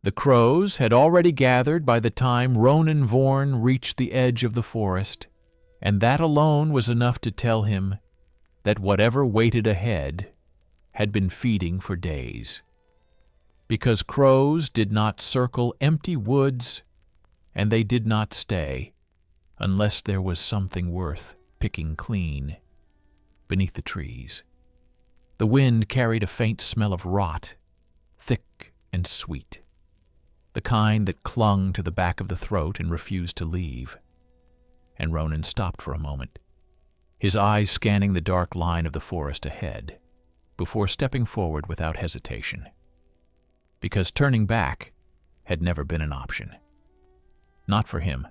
The crows had already gathered by the time Ronan Vorn reached the edge of the forest, and that alone was enough to tell him that whatever waited ahead had been feeding for days. Because crows did not circle empty woods, and they did not stay unless there was something worth picking clean beneath the trees. The wind carried a faint smell of rot, thick and sweet, the kind that clung to the back of the throat and refused to leave. And Ronan stopped for a moment, his eyes scanning the dark line of the forest ahead, before stepping forward without hesitation. Because turning back had never been an option. Not for him,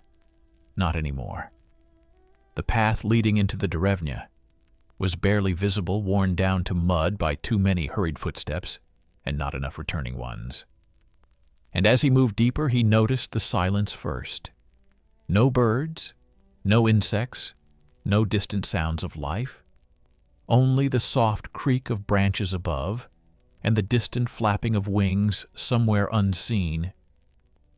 not anymore. The path leading into the Derevnya was barely visible, worn down to mud by too many hurried footsteps and not enough returning ones. And as he moved deeper, he noticed the silence first. No birds, no insects, no distant sounds of life, only the soft creak of branches above and the distant flapping of wings somewhere unseen,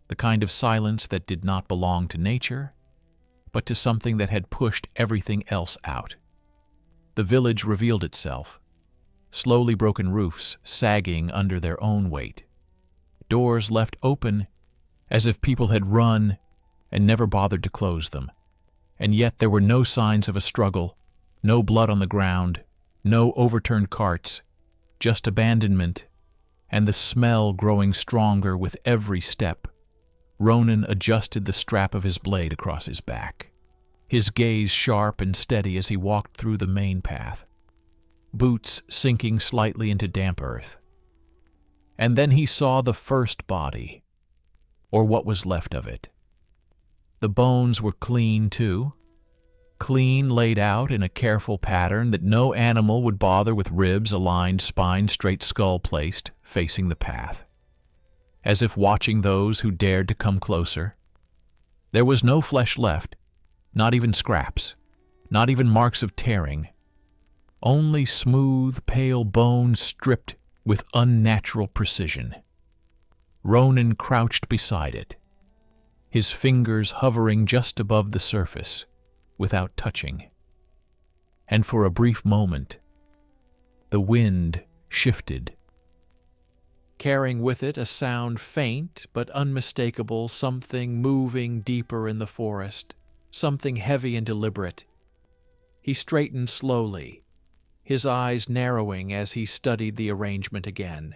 the kind of silence that did not belong to nature, but to something that had pushed everything else out. The village revealed itself, slowly broken roofs sagging under their own weight, doors left open as if people had run and never bothered to close them. And yet there were no signs of a struggle, no blood on the ground, no overturned carts, just abandonment, and the smell growing stronger with every step. Ronan adjusted the strap of his blade across his back, his gaze sharp and steady as he walked through the main path, boots sinking slightly into damp earth. And then he saw the first body, or what was left of it. The bones were clean, too, clean laid out in a careful pattern that no animal would bother with, ribs aligned, spine straight, skull placed, facing the path, as if watching those who dared to come closer. There was no flesh left, not even scraps, not even marks of tearing, only smooth, pale bone stripped with unnatural precision. Ronan crouched beside it, his fingers hovering just above the surface, without touching. And for a brief moment, the wind shifted, carrying with it a sound faint but unmistakable, something moving deeper in the forest, something heavy and deliberate. He straightened slowly, his eyes narrowing as he studied the arrangement again.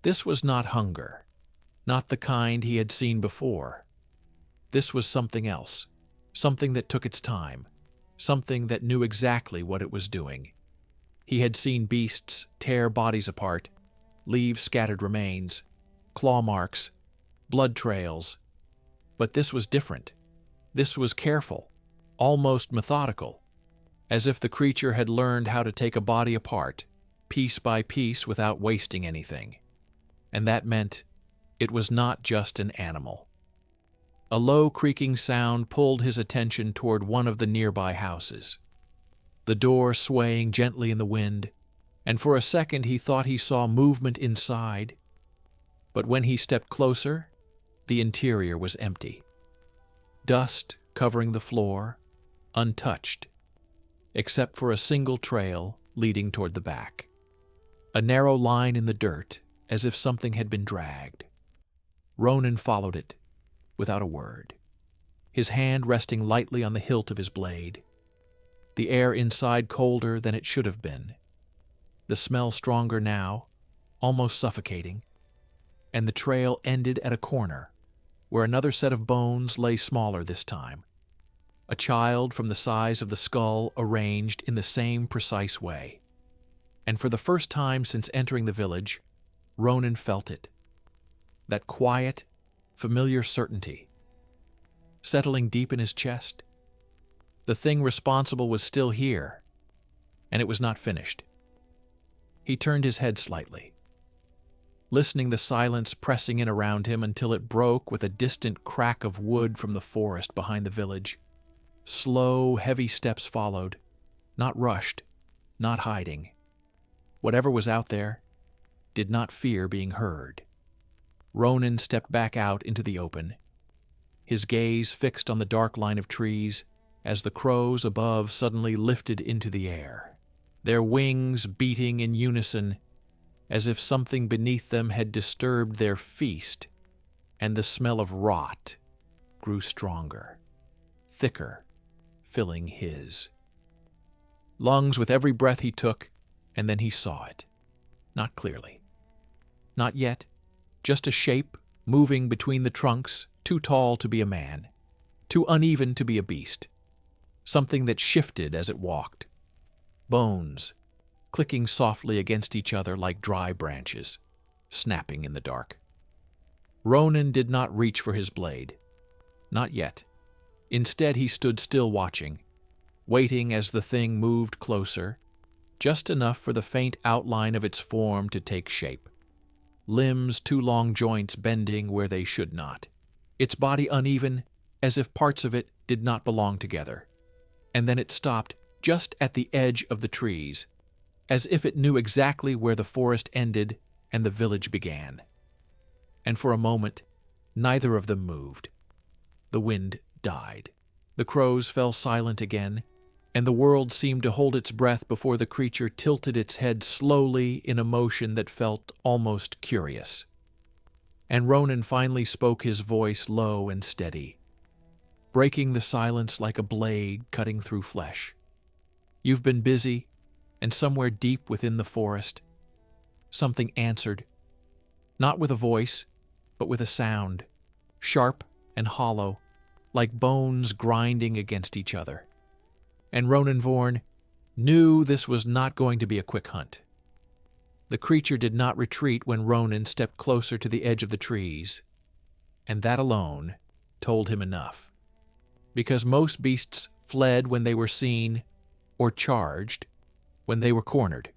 This was not hunger, not the kind he had seen before. This was something else, something that took its time, something that knew exactly what it was doing. He had seen beasts tear bodies apart, leave scattered remains, claw marks, blood trails. But this was different. This was careful, almost methodical, as if the creature had learned how to take a body apart, piece by piece, without wasting anything. And that meant it was not just an animal. A low creaking sound pulled his attention toward one of the nearby houses, the door swaying gently in the wind, and for a second he thought he saw movement inside. But when he stepped closer, the interior was empty. Dust covering the floor, untouched, except for a single trail leading toward the back. A narrow line in the dirt, as if something had been dragged. Ronan followed it, without a word, his hand resting lightly on the hilt of his blade. The air inside colder than it should have been, the smell stronger now, almost suffocating, and the trail ended at a corner, where another set of bones lay smaller this time. A child from the size of the skull arranged in the same precise way. And for the first time since entering the village, Ronan felt it. That quiet, familiar certainty, settling deep in his chest. The thing responsible was still here, and it was not finished. He turned his head slightly, listening the silence pressing in around him until it broke with a distant crack of wood from the forest behind the village. Slow, heavy steps followed, not rushed, not hiding. Whatever was out there did not fear being heard. Ronan stepped back out into the open, his gaze fixed on the dark line of trees as the crows above suddenly lifted into the air, their wings beating in unison as if something beneath them had disturbed their feast, and the smell of rot grew stronger, thicker, filling his lungs with every breath he took, and then he saw it. Not clearly. Not yet. Just a shape moving between the trunks, too tall to be a man, too uneven to be a beast. Something that shifted as it walked. Bones, clicking softly against each other like dry branches, snapping in the dark. Ronan did not reach for his blade. Not yet. Instead, he stood still watching, waiting as the thing moved closer, just enough for the faint outline of its form to take shape. Limbs, two long joints bending where they should not. Its body uneven, as if parts of it did not belong together. And then it stopped just at the edge of the trees, as if it knew exactly where the forest ended and the village began. And for a moment, neither of them moved. The wind died. The crows fell silent again, and the world seemed to hold its breath before the creature tilted its head slowly in a motion that felt almost curious. And Ronan finally spoke, his voice low and steady, breaking the silence like a blade cutting through flesh. "You've been busy, and somewhere deep within the forest, something answered, not with a voice, but with a sound, sharp and hollow, like bones grinding against each other. And Ronan Vorn knew this was not going to be a quick hunt. The creature did not retreat when Ronan stepped closer to the edge of the trees, and that alone told him enough. Because most beasts fled when they were seen, or charged when they were cornered.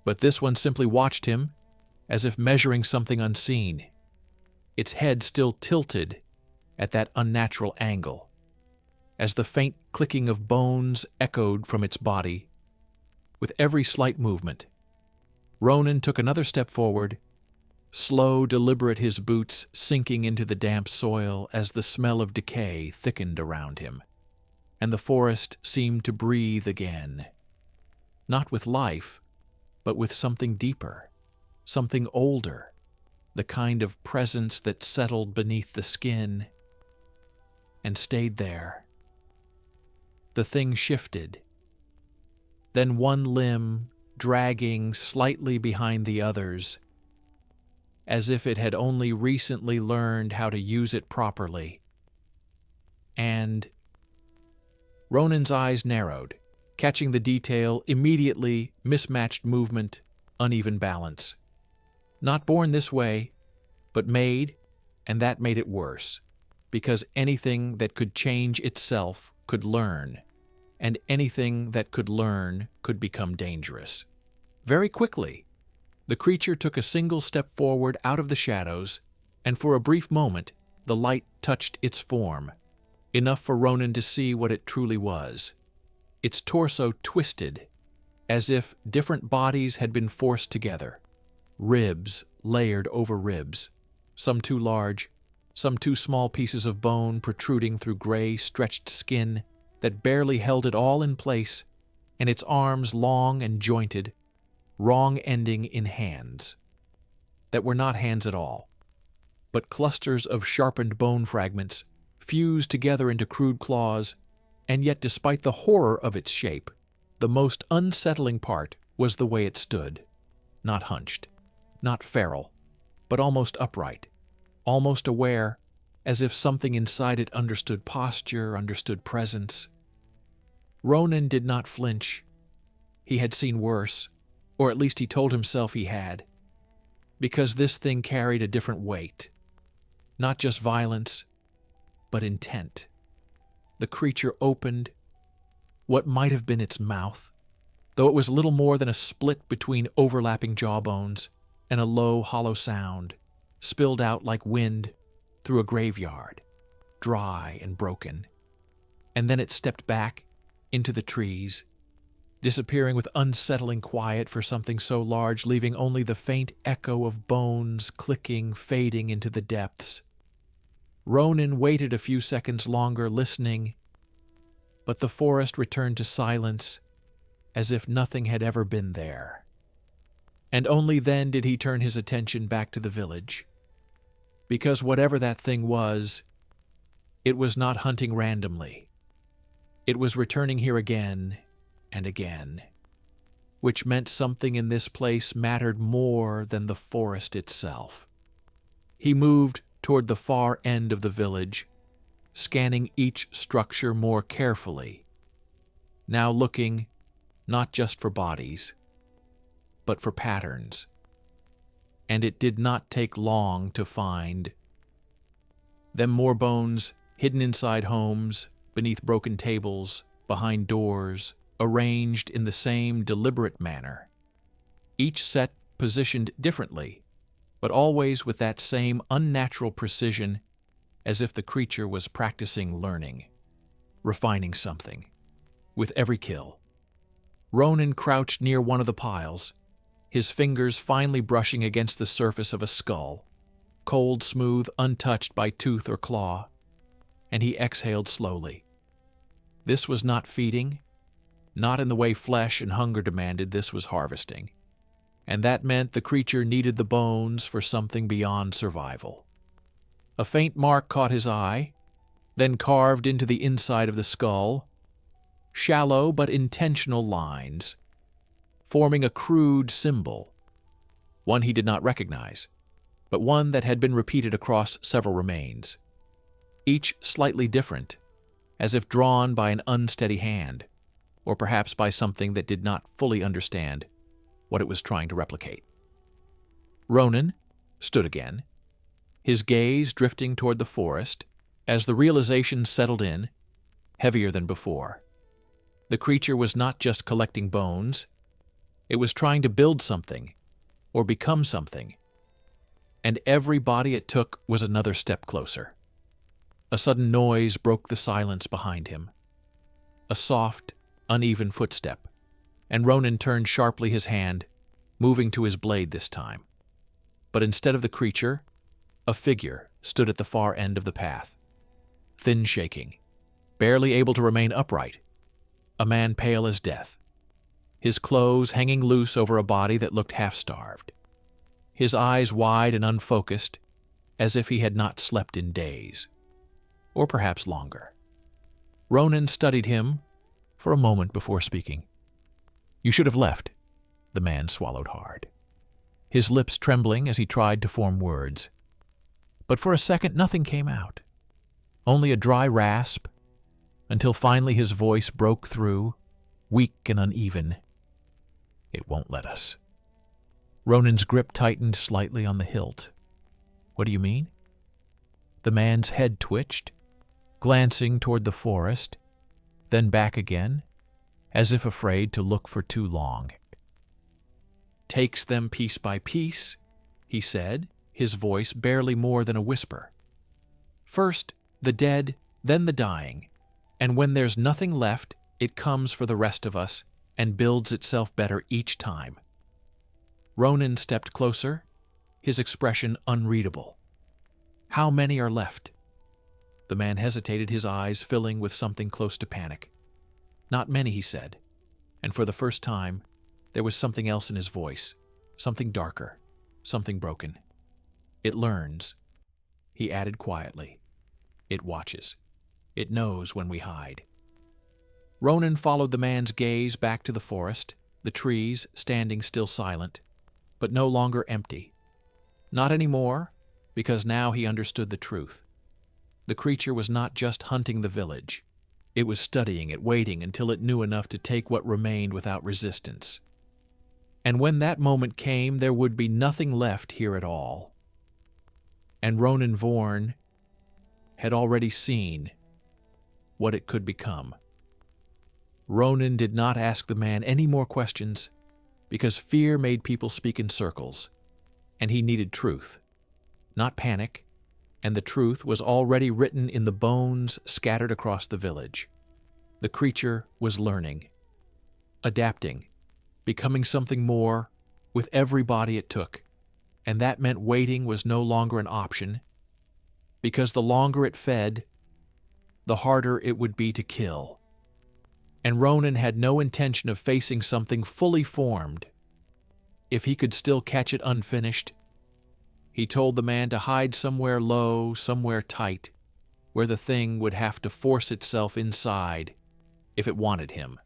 But this one simply watched him, as if measuring something unseen, its head still tilted at that unnatural angle, as the faint clicking of bones echoed from its body. With every slight movement, Ronan took another step forward, slow, deliberate, his boots sinking into the damp soil as the smell of decay thickened around him, and the forest seemed to breathe again. Not with life, but with something deeper, something older, the kind of presence that settled beneath the skin and stayed there. The thing shifted. Then one limb dragging slightly behind the others, as if it had only recently learned how to use it properly. And Ronan's eyes narrowed, catching the detail immediately: mismatched movement, uneven balance. Not born this way, but made, and that made it worse, because anything that could change itself could learn, and anything that could learn could become dangerous. Very quickly, the creature took a single step forward out of the shadows, and for a brief moment the light touched its form, enough for Ronan to see what it truly was. Its torso twisted, as if different bodies had been forced together, ribs layered over ribs, some too large, some too small pieces of bone protruding through gray, stretched skin that barely held it all in place, and its arms long and jointed, wrong ending in hands that were not hands at all, but clusters of sharpened bone fragments fused together into crude claws. And yet, despite the horror of its shape, the most unsettling part was the way it stood, not hunched, not feral, but almost upright, almost aware, as if something inside it understood posture, understood presence. Ronan did not flinch. He had seen worse, or at least he told himself he had, because this thing carried a different weight, not just violence, but intent. The creature opened what might have been its mouth, though it was little more than a split between overlapping jawbones, and a low, hollow sound spilled out like wind through a graveyard, dry and broken. And then it stepped back into the trees, disappearing with unsettling quiet for something so large, leaving only the faint echo of bones clicking, fading into the depths. Ronan waited a few seconds longer, listening, but the forest returned to silence as if nothing had ever been there. And only then did he turn his attention back to the village. Because whatever that thing was, it was not hunting randomly. It was returning here again and again, which meant something in this place mattered more than the forest itself. He moved toward the far end of the village, scanning each structure more carefully, now looking not just for bodies, but for patterns. And it did not take long to find them. More bones hidden inside homes, beneath broken tables, behind doors, arranged in the same deliberate manner. Each set positioned differently, but always with that same unnatural precision, as if the creature was practicing learning, refining something, with every kill. Ronan crouched near one of the piles, his fingers finally brushing against the surface of a skull, cold, smooth, untouched by tooth or claw, and he exhaled slowly. This was not feeding, not in the way flesh and hunger demanded. This was harvesting, and that meant the creature needed the bones for something beyond survival. A faint mark caught his eye, then carved into the inside of the skull, shallow but intentional lines, forming a crude symbol, one he did not recognize, but one that had been repeated across several remains, each slightly different, as if drawn by an unsteady hand, or perhaps by something that did not fully understand what it was trying to replicate. Ronan stood again, his gaze drifting toward the forest as the realization settled in, heavier than before. The creature was not just collecting bones, it was trying to build something, or become something, and every body it took was another step closer. A sudden noise broke the silence behind him, a soft, uneven footstep, and Ronan turned sharply, his hand moving to his blade this time. But instead of the creature, a figure stood at the far end of the path, thin, shaking, barely able to remain upright, a man pale as death, his clothes hanging loose over a body that looked half-starved, his eyes wide and unfocused, as if he had not slept in days, or perhaps longer. Ronan studied him for a moment before speaking. "You should have left." The man swallowed hard, his lips trembling as he tried to form words. But for a second nothing came out, only a dry rasp, until finally his voice broke through, weak and uneven. "It won't let us." Ronan's grip tightened slightly on the hilt. "What do you mean?" The man's head twitched, glancing toward the forest, then back again, as if afraid to look for too long. "Takes them piece by piece," he said, his voice barely more than a whisper. "First the dead, then the dying, and when there's nothing left, it comes for the rest of us and builds itself better each time." Ronan stepped closer, his expression unreadable. "How many are left?" The man hesitated, his eyes filling with something close to panic. "Not many," he said, and for the first time, there was something else in his voice, something darker, something broken. "It learns," he added quietly. "It watches. It knows when we hide." Ronan followed the man's gaze back to the forest, the trees standing still silent, but no longer empty. Not anymore, because now he understood the truth. The creature was not just hunting the village. It was studying it, waiting until it knew enough to take what remained without resistance. And when that moment came, there would be nothing left here at all. And Ronan Vorn had already seen what it could become. Ronan did not ask the man any more questions, because fear made people speak in circles, and he needed truth, not panic, and the truth was already written in the bones scattered across the village. The creature was learning. adapting, becoming something more with every body it took. And that meant waiting was no longer an option, because the longer it fed, the harder it would be to kill. And Ronan had no intention of facing something fully formed. If he could still catch it unfinished, he told the man to hide somewhere low, somewhere tight, where the thing would have to force itself inside if it wanted him.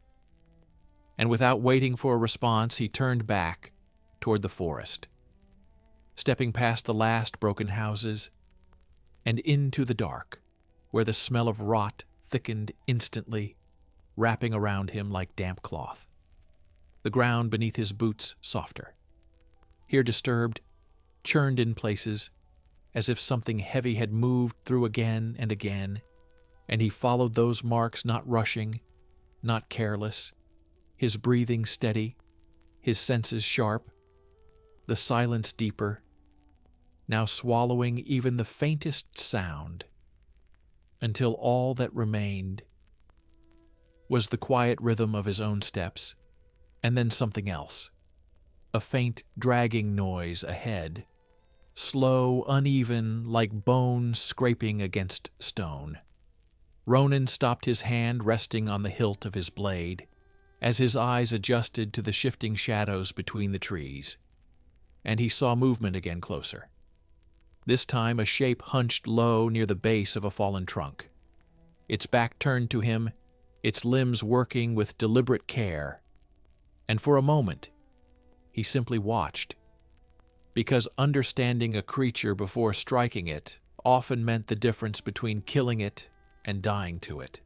And without waiting for a response, he turned back toward the forest, stepping past the last broken houses and into the dark, where the smell of rot thickened instantly, wrapping around him like damp cloth. The ground beneath his boots softer, here disturbed, churned in places, as if something heavy had moved through again and again, and he followed those marks, not rushing, not careless, his breathing steady, his senses sharp, the silence deeper, now swallowing even the faintest sound, until all that remained was the quiet rhythm of his own steps, and then something else, a faint dragging noise ahead, slow, uneven, like bone scraping against stone. Ronan stopped, his hand resting on the hilt of his blade, as his eyes adjusted to the shifting shadows between the trees, and he saw movement again closer. This time a shape hunched low near the base of a fallen trunk, its back turned to him, its limbs working with deliberate care. And for a moment, he simply watched, because understanding a creature before striking it often meant the difference between killing it and dying to it.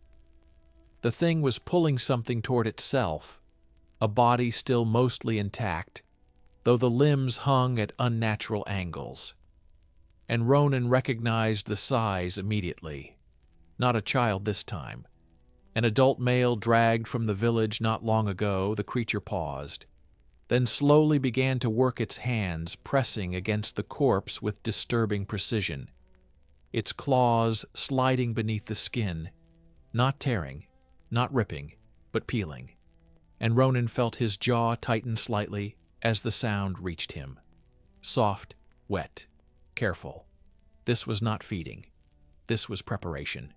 The thing was pulling something toward itself, a body still mostly intact, though the limbs hung at unnatural angles. And Ronan recognized the size immediately. Not a child this time. An adult male dragged from the village not long ago. The creature paused, then slowly began to work its hands, pressing against the corpse with disturbing precision, its claws sliding beneath the skin, not tearing, not ripping, but peeling. And Ronan felt his jaw tighten slightly as the sound reached him. Soft, wet, careful. This was not feeding. This was preparation.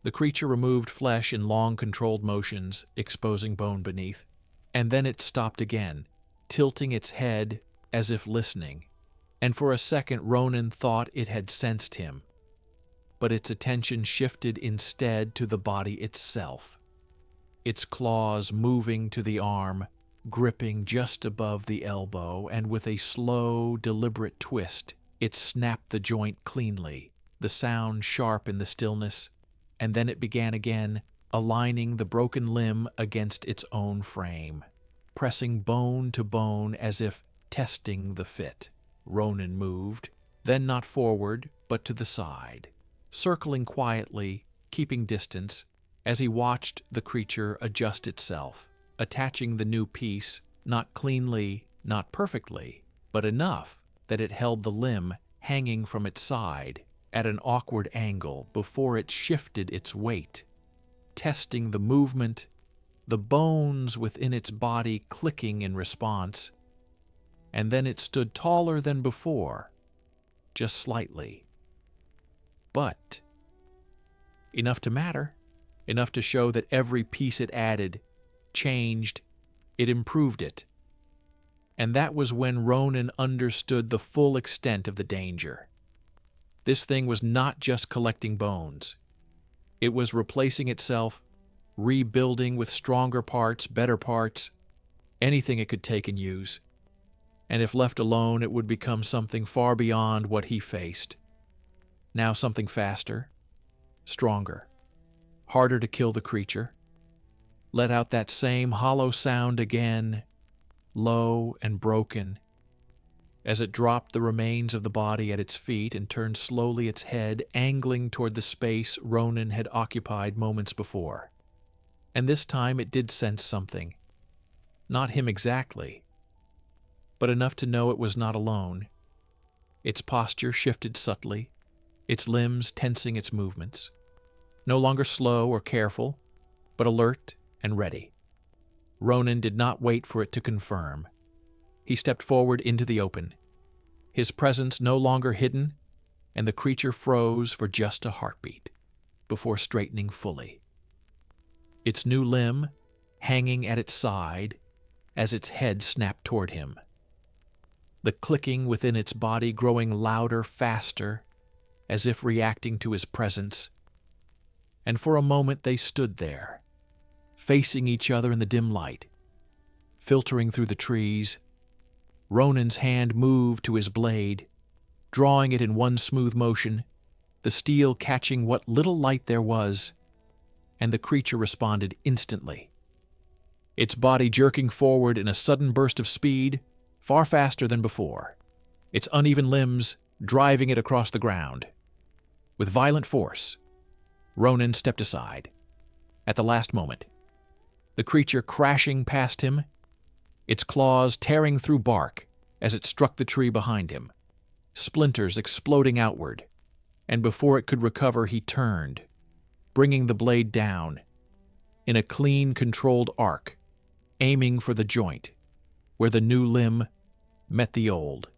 The creature removed flesh in long, controlled motions, exposing bone beneath, and then it stopped again, tilting its head as if listening. And for a second Ronan thought it had sensed him, but its attention shifted instead to the body itself, its claws moving to the arm, gripping just above the elbow, and with a slow, deliberate twist, it snapped the joint cleanly, the sound sharp in the stillness, and then it began again, aligning the broken limb against its own frame, pressing bone to bone as if testing the fit. Ronan moved, then not forward, but to the side, circling quietly, keeping distance, as he watched the creature adjust itself, attaching the new piece, not cleanly, not perfectly, but enough that it held the limb hanging from its side at an awkward angle before it shifted its weight, testing the movement, the bones within its body clicking in response, and then it stood taller than before, just slightly. But enough to matter, enough to show that every piece it added, changed, it improved it. And that was when Ronan understood the full extent of the danger. This thing was not just collecting bones. It was replacing itself, rebuilding with stronger parts, better parts, anything it could take and use. And if left alone, it would become something far beyond what he faced. Now something faster, stronger, harder to kill the creature. Let out that same hollow sound again, low and broken, as it dropped the remains of the body at its feet and turned slowly its head, angling toward the space Ronan had occupied moments before. And this time it did sense something. Not him exactly, but enough to know it was not alone. Its posture shifted subtly, its limbs tensing its movements, no longer slow or careful, but alert and ready. Ronan did not wait for it to confirm. He stepped forward into the open, his presence no longer hidden, and the creature froze for just a heartbeat before straightening fully. Its new limb hanging at its side as its head snapped toward him. The clicking within its body growing louder, faster, as if reacting to his presence. And for a moment they stood there, facing each other in the dim light, filtering through the trees. Ronan's hand moved to his blade, drawing it in one smooth motion, the steel catching what little light there was, and the creature responded instantly. Its body jerking forward in a sudden burst of speed, far faster than before, its uneven limbs driving it across the ground. With violent force, Ronan stepped aside. At the last moment, the creature crashing past him, its claws tearing through bark as it struck the tree behind him, splinters exploding outward, and before it could recover he turned, bringing the blade down, in a clean, controlled arc, aiming for the joint, where the new limb met the old,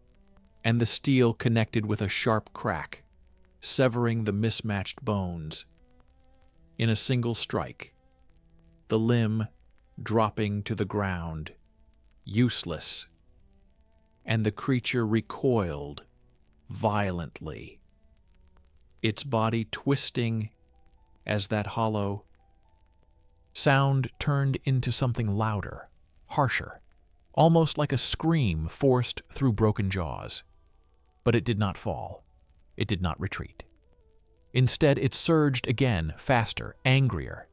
and the steel connected with a sharp crack, severing the mismatched bones. In a single strike, the limb dropping to the ground, useless, and the creature recoiled violently, its body twisting as that hollow sound turned into something louder, harsher, almost like a scream forced through broken jaws. But it did not fall. It did not retreat. Instead, it surged again, faster, angrier,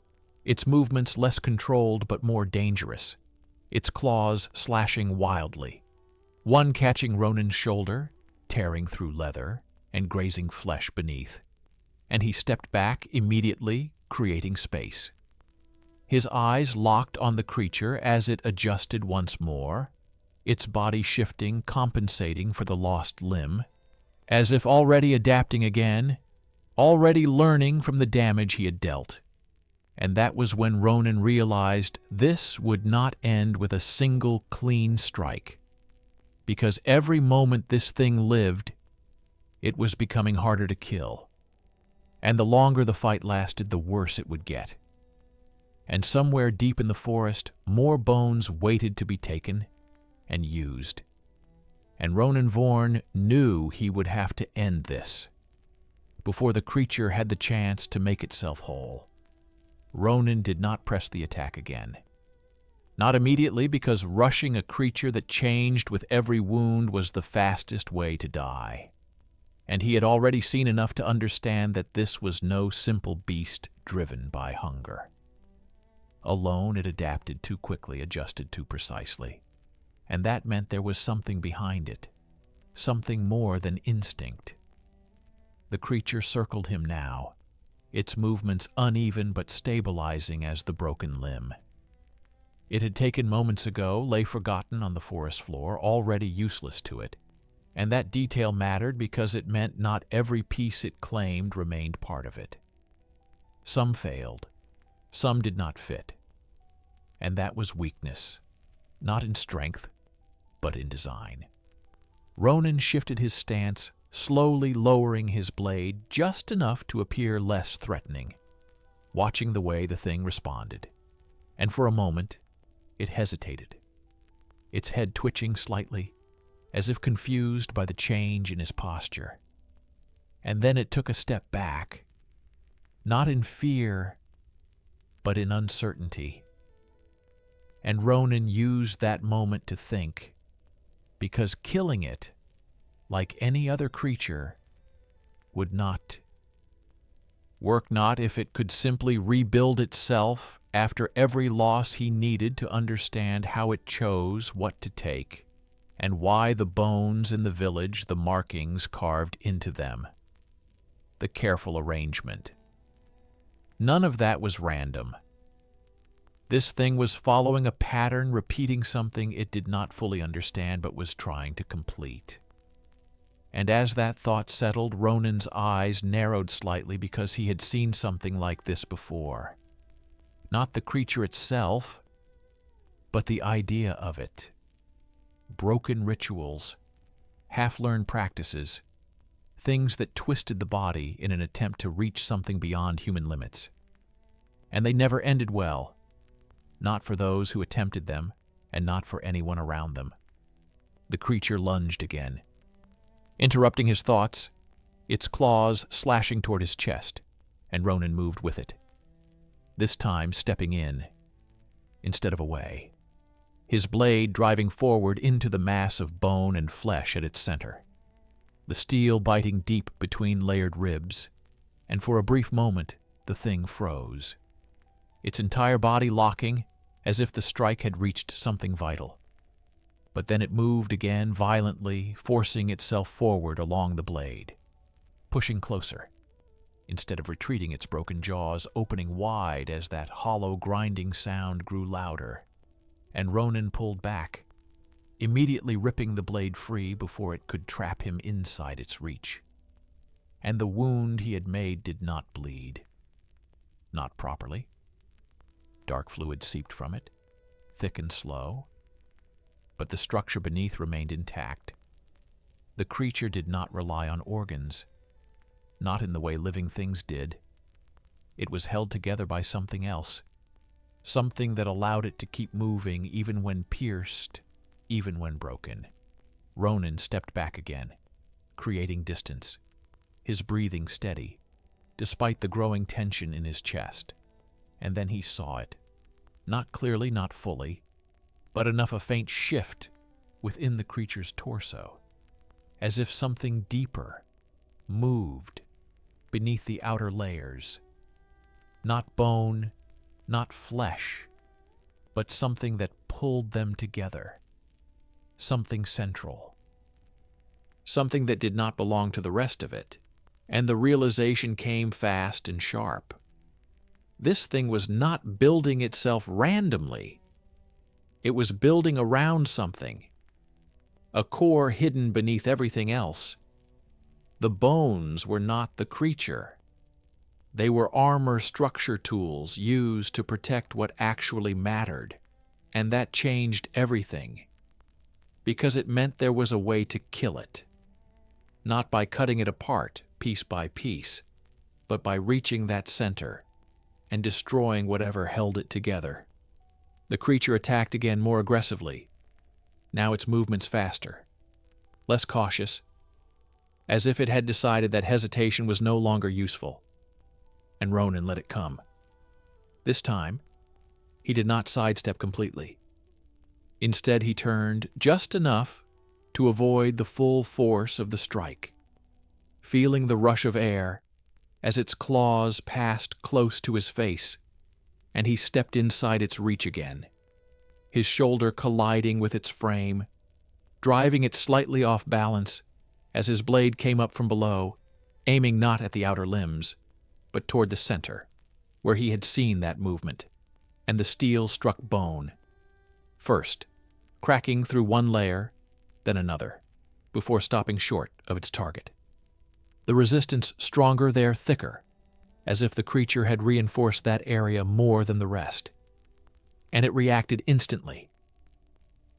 its movements less controlled but more dangerous, its claws slashing wildly, one catching Ronan's shoulder, tearing through leather and grazing flesh beneath, and he stepped back immediately, creating space. His eyes locked on the creature as it adjusted once more, its body shifting, compensating for the lost limb, as if already adapting again, already learning from the damage he had dealt. And that was when Ronan realized this would not end with a single clean strike, because every moment this thing lived, it was becoming harder to kill, and the longer the fight lasted, the worse it would get. And somewhere deep in the forest, more bones waited to be taken and used. And Ronan Vorn knew he would have to end this before the creature had the chance to make itself whole. Ronan did not press the attack again. Not immediately, because rushing a creature that changed with every wound was the fastest way to die. And he had already seen enough to understand that this was no simple beast driven by hunger. Alone, it adapted too quickly, adjusted too precisely. And that meant there was something behind it, something more than instinct. The creature circled him now, its movements uneven but stabilizing as the broken limb. It had taken moments ago, lay forgotten on the forest floor, already useless to it, and that detail mattered because it meant not every piece it claimed remained part of it. Some failed. Some did not fit. And that was weakness, not in strength, but in design. Ronan shifted his stance, slowly lowering his blade just enough to appear less threatening, watching the way the thing responded. And for a moment, it hesitated, its head twitching slightly, as if confused by the change in his posture. And then it took a step back, not in fear, but in uncertainty. And Ronan used that moment to think, because killing it, like any other creature, would not work, not if it could simply rebuild itself after every loss he needed to understand how it chose what to take, and why the bones in the village, the markings carved into them, the careful arrangement. None of that was random. This thing was following a pattern, repeating something it did not fully understand but was trying to complete. And as that thought settled, Ronan's eyes narrowed slightly because he had seen something like this before. Not the creature itself, But the idea of it, broken rituals, half-learned practices, things that twisted the body in an attempt to reach something beyond human limits. And they never ended well, not for those who attempted them, and not for anyone around them. The creature lunged again, interrupting his thoughts, its claws slashing toward his chest, and Ronan moved with it, this time stepping in instead of away, his blade driving forward into the mass of bone and flesh at its center, the steel biting deep between layered ribs, and for a brief moment the thing froze, its entire body locking as if the strike had reached something vital. But then it moved again violently, forcing itself forward along the blade, pushing closer, instead of retreating, its broken jaws opening wide as that hollow grinding sound grew louder, and Ronan pulled back, immediately ripping the blade free before it could trap him inside its reach. And the wound he had made did not bleed. Not properly. Dark fluid seeped from it, thick and slow, but the structure beneath remained intact. The creature did not rely on organs, not in the way living things did. It was held together by something else, something that allowed it to keep moving even when pierced, even when broken. Ronan stepped back again, creating distance, his breathing steady, despite the growing tension in his chest. And then he saw it. Not clearly, not fully, but enough a faint shift within the creature's torso, as if something deeper moved beneath the outer layers. Not bone, not flesh, but something that pulled them together. Something central. Something that did not belong to the rest of it, and the realization came fast and sharp. This thing was not building itself randomly. It was building around something, a core hidden beneath everything else. The bones were not the creature. They were armor structure tools used to protect what actually mattered, and that changed everything, because it meant there was a way to kill it, not by cutting it apart piece by piece, but by reaching that center and destroying whatever held it together. The creature attacked again more aggressively, now its movements faster, less cautious, as if it had decided that hesitation was no longer useful, and Ronan let it come. This time, he did not sidestep completely. Instead, he turned just enough to avoid the full force of the strike, feeling the rush of air as its claws passed close to his face, and he stepped inside its reach again, his shoulder colliding with its frame, driving it slightly off balance as his blade came up from below, aiming not at the outer limbs, but toward the center, where he had seen that movement, and the steel struck bone, first cracking through one layer, then another, before stopping short of its target. The resistance stronger there, thicker, as if the creature had reinforced that area more than the rest. And it reacted instantly,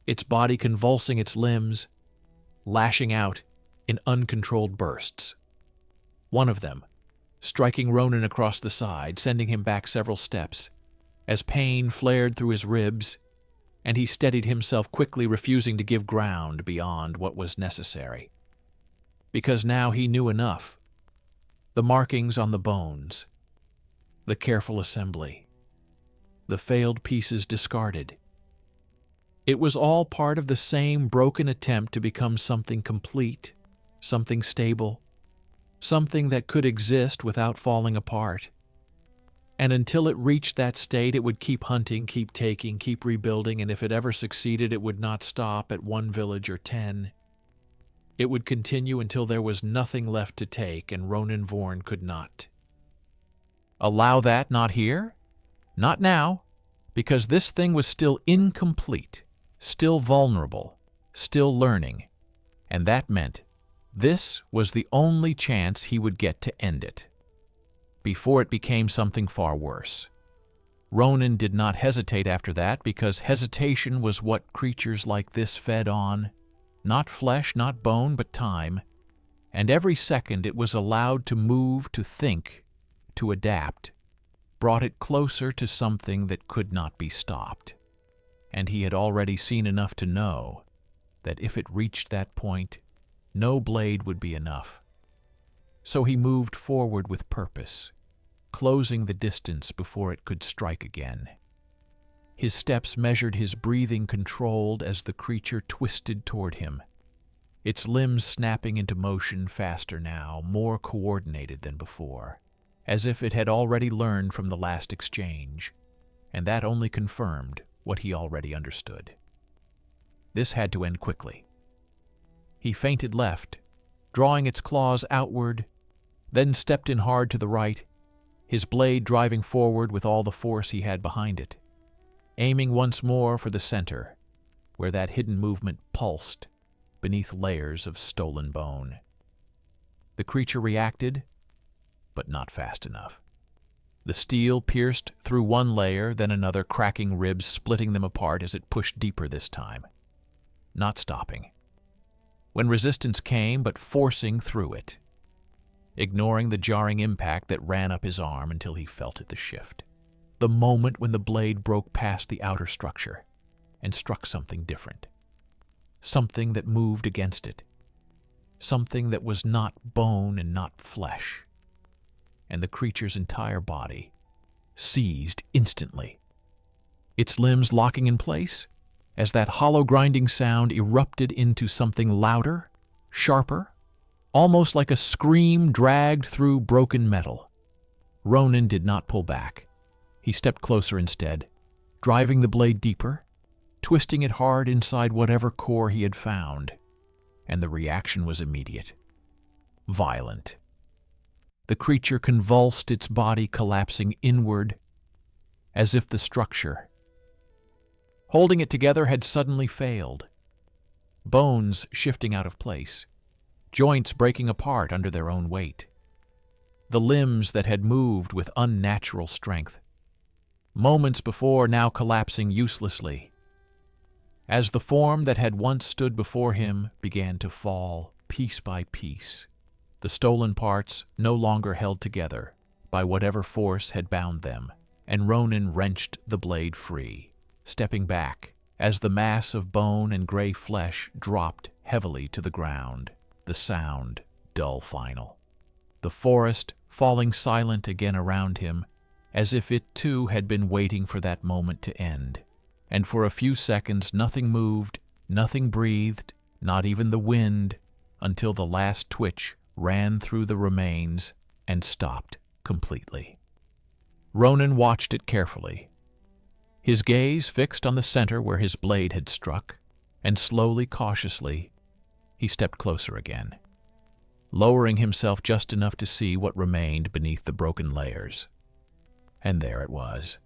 its body convulsing its limbs, lashing out in uncontrolled bursts. One of them, striking Ronan across the side, sending him back several steps, as pain flared through his ribs, and he steadied himself quickly, refusing to give ground beyond what was necessary. Because now he knew enough. The markings on the bones, the careful assembly, the failed pieces discarded. It was all part of the same broken attempt to become something complete, something stable, something that could exist without falling apart. And until it reached that state, it would keep hunting, keep taking, keep rebuilding, and if it ever succeeded, it would not stop at one village or 10. It would continue until there was nothing left to take, and Ronan Vorn could not. Allow that not here? Not now, because this thing was still incomplete, still vulnerable, still learning, and that meant this was the only chance he would get to end it, before it became something far worse. Ronan did not hesitate after that, because hesitation was what creatures like this fed on. Not flesh, not bone, but time. And every second it was allowed to move, to think, to adapt, brought it closer to something that could not be stopped. And he had already seen enough to know that if it reached that point, no blade would be enough. So he moved forward with purpose, closing the distance before it could strike again. His steps measured, his breathing controlled as the creature twisted toward him, its limbs snapping into motion faster now, more coordinated than before, as if it had already learned from the last exchange, and that only confirmed what he already understood. This had to end quickly. He feinted left, drawing its claws outward, then stepped in hard to the right, his blade driving forward with all the force he had behind it, aiming once more for the center, where that hidden movement pulsed beneath layers of stolen bone. The creature reacted, but not fast enough. The steel pierced through one layer, then another, cracking ribs, splitting them apart as it pushed deeper this time, not stopping. When resistance came, but forcing through it, ignoring the jarring impact that ran up his arm until he felt it the shift. The moment when the blade broke past the outer structure and struck something different. Something that moved against it. Something that was not bone and not flesh. And the creature's entire body seized instantly, its limbs locking in place as that hollow grinding sound erupted into something louder, sharper, almost like a scream dragged through broken metal. Ronan did not pull back. He stepped closer instead, driving the blade deeper, twisting it hard inside whatever core he had found, and the reaction was immediate, violent. The creature convulsed, its body collapsing inward, as if the structure holding it together had suddenly failed. Bones shifting out of place, joints breaking apart under their own weight. The limbs that had moved with unnatural strength, moments before now collapsing uselessly, as the form that had once stood before him began to fall piece by piece, the stolen parts no longer held together by whatever force had bound them, and Ronan wrenched the blade free, stepping back as the mass of bone and gray flesh dropped heavily to the ground, the sound dull final. The forest falling silent again around him, as if it too had been waiting for that moment to end. And for a few seconds nothing moved, nothing breathed, not even the wind, until the last twitch ran through the remains and stopped completely. Ronan watched it carefully, his gaze fixed on the center where his blade had struck, and slowly, cautiously, he stepped closer again, lowering himself just enough to see what remained beneath the broken layers. And there it was.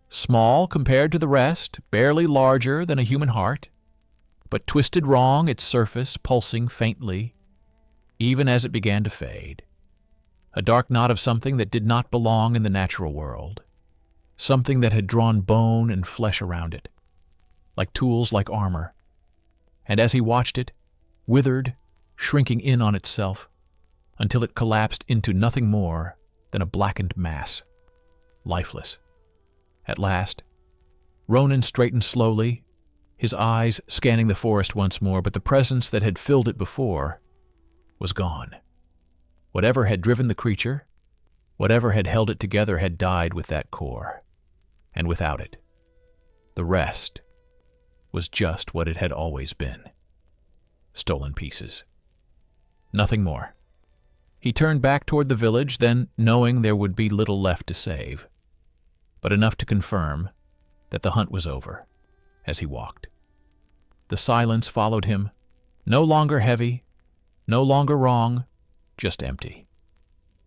Small compared to the rest, barely larger than a human heart, but twisted wrong, its surface pulsing faintly, even as it began to fade. A dark knot of something that did not belong in the natural world, something that had drawn bone and flesh around it, like tools, like armor. And as he watched it, withered, shrinking in on itself, until it collapsed into nothing more than a blackened mass, lifeless. At last, Ronan straightened slowly, his eyes scanning the forest once more, but the presence that had filled it before was gone. Whatever had driven the creature, whatever had held it together, had died with that core. And without it, the rest was just what it had always been. Stolen pieces. Nothing more. He turned back toward the village, then knowing there would be little left to save, but enough to confirm that the hunt was over as he walked. The silence followed him, no longer heavy, no longer wrong, just empty.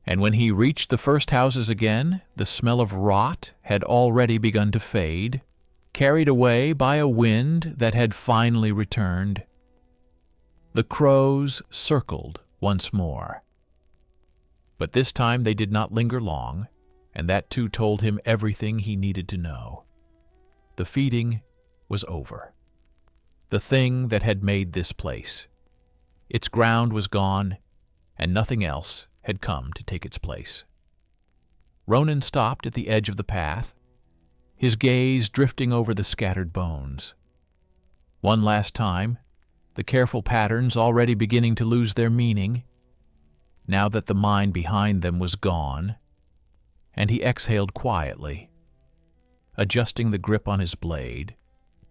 And when he reached the first houses again, the smell of rot had already begun to fade, carried away by a wind that had finally returned. The crows circled once more. But this time they did not linger long, and that too told him everything he needed to know. The feeding was over. The thing that had made this place. Its ground was gone, and nothing else had come to take its place. Ronan stopped at the edge of the path, his gaze drifting over the scattered bones. One last time, the careful patterns already beginning to lose their meaning, now that the mind behind them was gone, and he exhaled quietly, adjusting the grip on his blade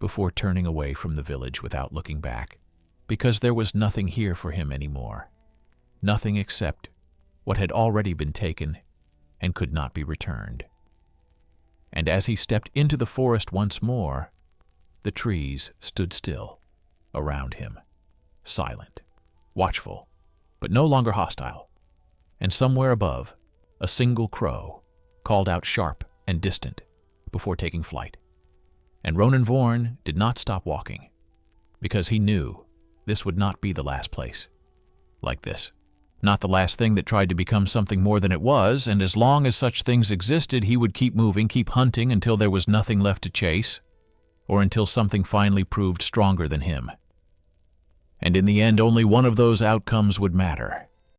before turning away from the village without looking back, because there was nothing here for him anymore, nothing except what had already been taken and could not be returned. And as he stepped into the forest once more, the trees stood still around him, silent, watchful, but no longer hostile. And somewhere above, a single crow called out sharp and distant before taking flight. And Ronan Vorn did not stop walking, because he knew this would not be the last place like this. Not the last thing that tried to become something more than it was, and as long as such things existed, he would keep moving, keep hunting until there was nothing left to chase, or until something finally proved stronger than him. And in the end, only one of those outcomes would matter.